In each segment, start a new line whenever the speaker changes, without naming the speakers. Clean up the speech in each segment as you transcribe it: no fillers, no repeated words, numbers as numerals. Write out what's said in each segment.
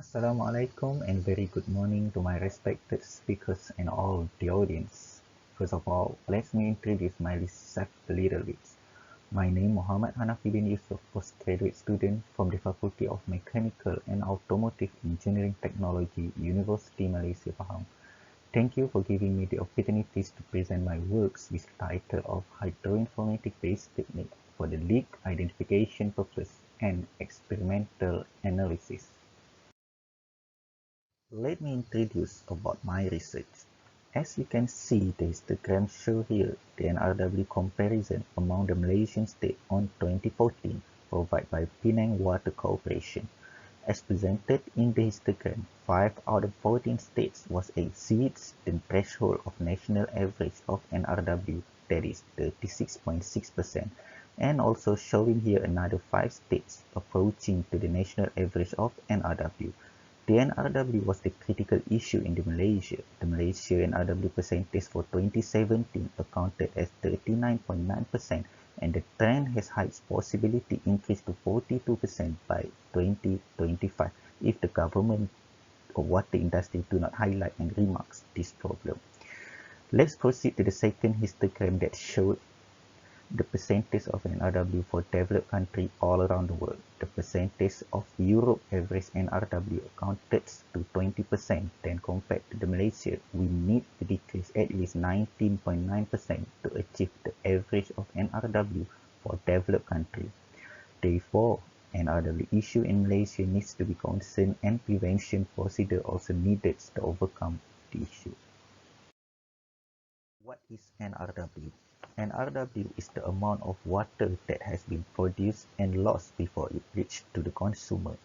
Assalamualaikum and very good morning to my respected speakers and all the audience. First of all, let me introduce myself a little bit. My name Muhammad Hanafi bin Yusuf, postgraduate student from the Faculty of Mechanical and Automotive Engineering Technology, University Malaysia Pahang. Thank you for giving me the opportunities to present my works with the title of Hydroinformatics based technique for the leak identification purpose and experimental analysis. Let me introduce about my research. As you can see, the histogram show here the NRW comparison among the Malaysian states on 2014 provided by Penang Water Corporation. As presented in the histogram, 5 out of 14 states was exceeds the threshold of national average of NRW, that is 36.6%, and also showing here another 5 states approaching to the national average of NRW. The NRW was the critical issue in Malaysia. The Malaysia NRW percentage for 2017 accounted as 39.9%, and the trend has highest possibility increase to 42% by 2025 if the government or water industry do not highlight and remarks this problem. Let's proceed to the second histogram that showed the percentage of NRW for developed countries all around the world. The percentage of Europe average NRW accounted to 20%. Then compared to the Malaysia, we need to decrease at least 19.9% to achieve the average of NRW for developed countries. Therefore, NRW issue in Malaysia needs to be concerned and prevention procedure also needed to overcome the issue. What is NRW? NRW is the amount of water that has been produced and lost before it reached to the consumer.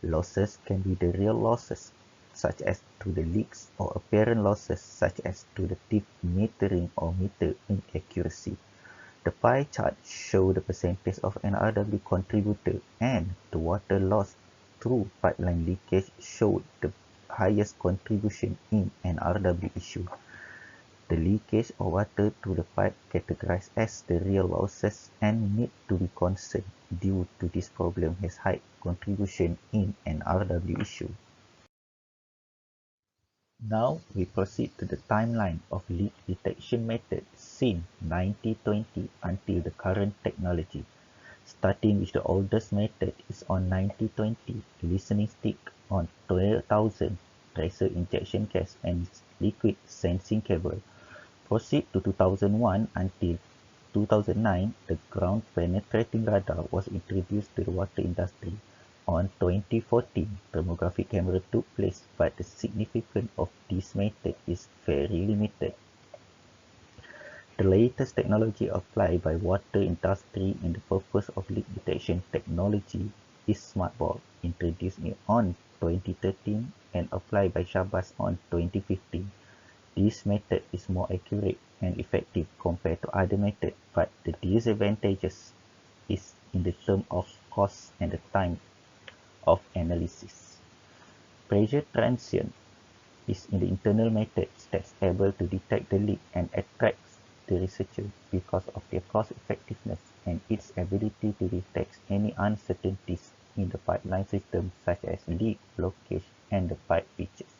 Losses can be the real losses, such as to the leaks, or apparent losses, such as to the thief metering or meter inaccuracy. The pie chart shows the percentage of NRW contributed, and the water loss through pipeline leakage showed the highest contribution in NRW issue. The leakage of water through the pipe categorized as the real losses and need to be concerned due to this problem has high contribution in an RW issue. Now we proceed to the timeline of leak detection method since 1920 until the current technology. Starting with the oldest method is on 1920, listening stick on 2000, tracer injection gas and liquid sensing cable. Proceed to 2001 until 2009, the ground penetrating radar was introduced to the water industry. On 2014, thermographic camera took place, but the significance of this method is very limited. The latest technology applied by water industry in the purpose of leak detection technology is smart bulb, introduced on 2013 and applied by Shabazz on 2015. This method is more accurate and effective compared to other methods, but the disadvantages is in the term of cost and the time of analysis. Pressure transient is in the internal methods that's able to detect the leak and attracts the researcher because of their cost effectiveness and its ability to detect any uncertainties in the pipeline system such as leak, blockage, and the pipe pitches.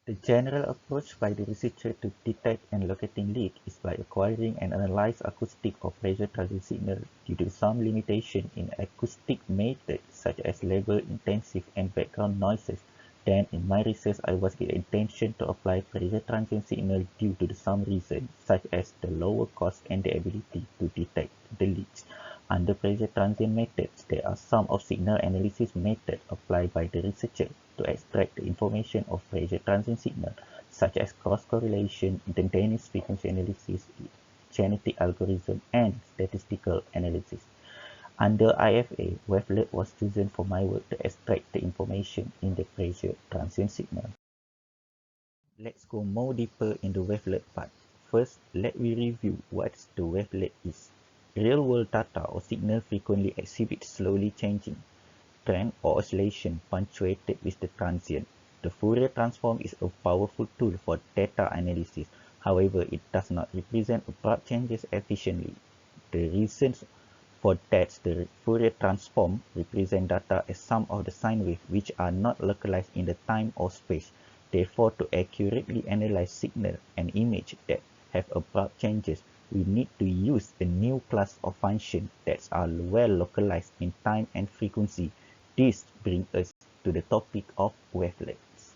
The general approach by the researcher to detect and locating leak is by acquiring and analyze acoustic or pressure transient signal due to some limitation in acoustic methods such as labor-intensive and background noises. Then in my research I was given intention to apply pressure transient signal due to some reason such as the lower cost and the ability to detect the leaks. Under pressure transient methods, there are some of signal analysis methods applied by the researcher to extract the information of pressure transient signal, such as cross-correlation, instantaneous frequency analysis, genetic algorithm, and statistical analysis. Under IFA, wavelet was chosen for my work to extract the information in the pressure transient signal. Let's go more deeper in the wavelet part. First, let me review what the wavelet is. Real-world data or signal frequently exhibit slowly changing trend or oscillation punctuated with the transient. The Fourier transform is a powerful tool for data analysis. However, it does not represent abrupt changes efficiently. The reasons For that, the Fourier transform represents data as sum of the sine waves which are not localized in the time or space. Therefore, to accurately analyze signal and image that have abrupt changes, we need to use a new class of functions that are well localized in time and frequency. This brings us to the topic of wavelets.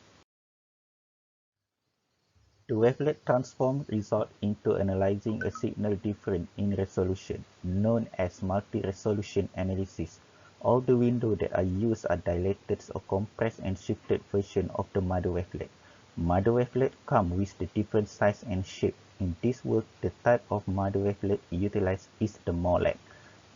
The wavelet transform results into analyzing a signal different in resolution, known as multi-resolution analysis. All the windows that are used are dilated or compressed and shifted versions of the mother wavelet. Mother wavelet come with the different size and shape. In this work, the type of mother wavelet utilized is the MOLAC.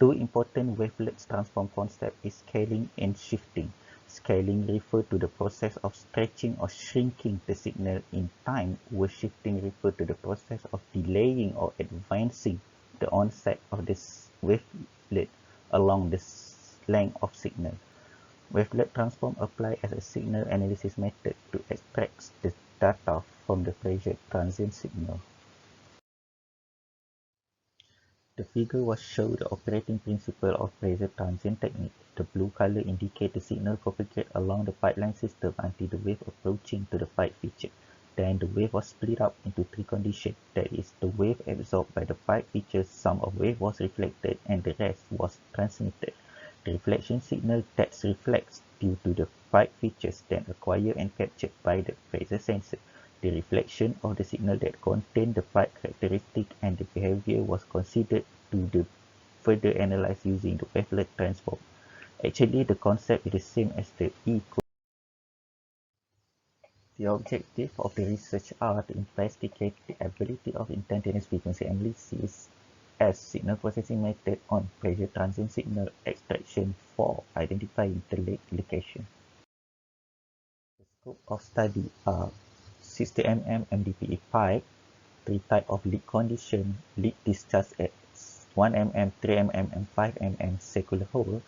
Two important wavelet transform concepts is scaling and shifting. Scaling refers to the process of stretching or shrinking the signal in time, while shifting refers to the process of delaying or advancing the onset of the wavelet along the length of signal. Wavelet transform apply as a signal analysis method to extract the data from the pressure transient signal. The figure was shown the operating principle of pressure transient technique. The blue color indicates the signal propagated along the pipeline system until the wave approaching to the pipe feature. Then the wave was split up into three conditions. That is, the wave absorbed by the pipe features, some of wave was reflected, and the rest was transmitted. The reflection signal that reflects due to the pipe features then acquired and captured by the pressure sensor. The reflection of the signal that contained the pipe characteristic and the behavior was considered to be further analyzed using the wavelet transform. Actually, the concept is the same as the The objective of the research are to investigate the ability of instantaneous frequency analysis as signal processing method on pressure transient signal extraction for identifying the leakage. The scope of study are 60 mm MDPE pipe, three types of leak condition, leak discharge at 1 mm, 3 mm, and 5 mm circular hole,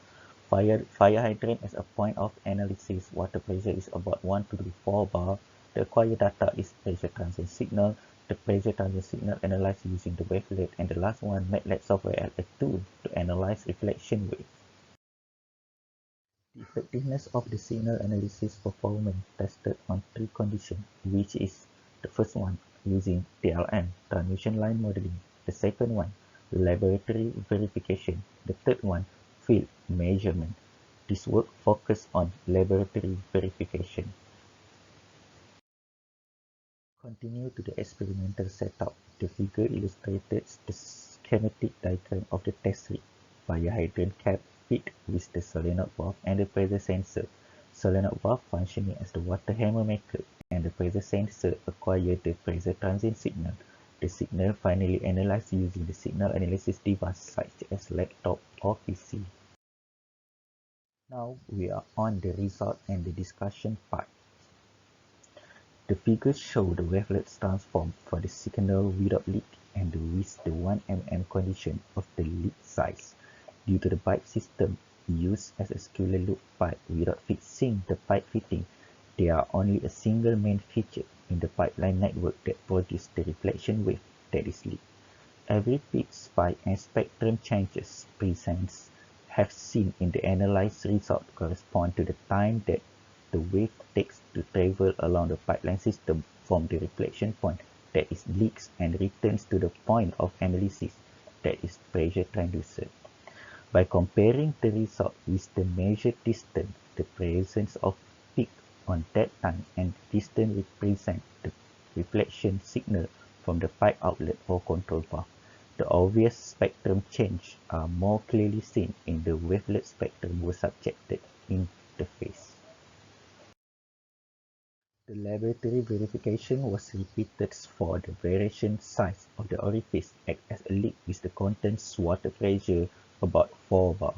fire hydrant as a point of analysis, water pressure is about 1 to 4 bar, the acquired data is pressure transient signal, the pressure transient signal analyzed using the wavelet, and the last one, MATLAB software as a tool to analyze reflection wave. The effectiveness of the signal analysis performance tested on three conditions, which is the first one, using TLM, transmission line modeling, the second one, laboratory verification, the third one, field measurement. This work focused on laboratory verification. Continue to the experimental setup. The figure illustrates the schematic diagram of the test rig. Fire hydrant cap fit with the solenoid valve and the pressure sensor. Solenoid valve functioning as the water hammer maker, and the pressure sensor acquired the pressure transient signal. The signal finally analyzed using the signal analysis device such as laptop or PC. Now we are on the result and the discussion part. The figures show the wavelets transform for the signal without leak and with the 1 mm condition of the leak size. Due to the pipe system used as a scalar loop pipe without fixing the pipe fitting, there are only a single main feature in the pipeline network that produces the reflection wave, that is leak. Every peak, spike, and spectrum changes presents have seen in the analyzed result correspond to the time that the wave takes to travel along the pipeline system from the reflection point, that is leaks, and returns to the point of analysis, that is pressure transducer. By comparing the result with the measured distance, the presence of peak on that time and the distance represent the reflection signal from the pipe outlet or control valve. The obvious spectrum change are more clearly seen in the wavelet spectrum were subjected interface. The laboratory verification was repeated for the variation size of the orifice act as a leak with the contents water pressure about 4 bar.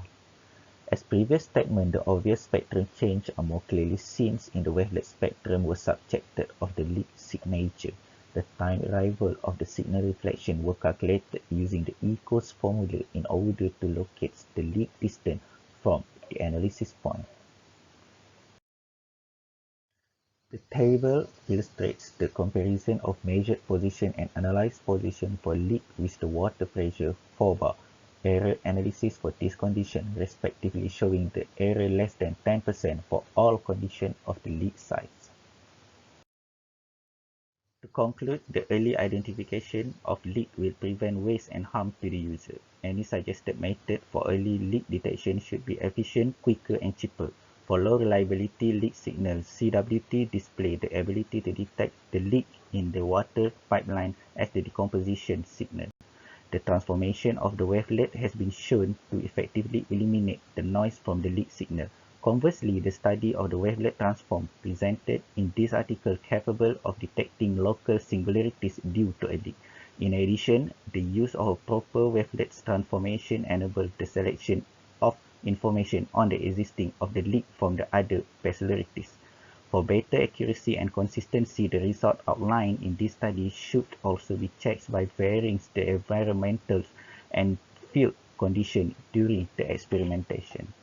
As previous statement, the obvious spectrum change are more clearly seen in the wavelet spectrum were subjected of the leak signature. The time arrival of the signal reflection were calculated using the equals formula in order to locate the leak distance from the analysis point. The table illustrates the comparison of measured position and analyzed position for leak with the water pressure 4 bar. error analysis for this condition, respectively showing the error less than 10% for all conditions of the leak sites. To conclude, the early identification of leak will prevent waste and harm to the user. Any suggested method for early leak detection should be efficient, quicker, and cheaper. For low reliability leak signals, CWT display the ability to detect the leak in the water pipeline as the decomposition signal. The transformation of the wavelet has been shown to effectively eliminate the noise from the leak signal. Conversely, the study of the wavelet transform presented in this article capable of detecting local singularities due to a leak. In addition, the use of a proper wavelet transformation enables the selection of information on the existing of the leak from the other peculiarities. For better accuracy and consistency, the result outlined in this study should also be checked by varying the environmental and field conditions during the experimentation.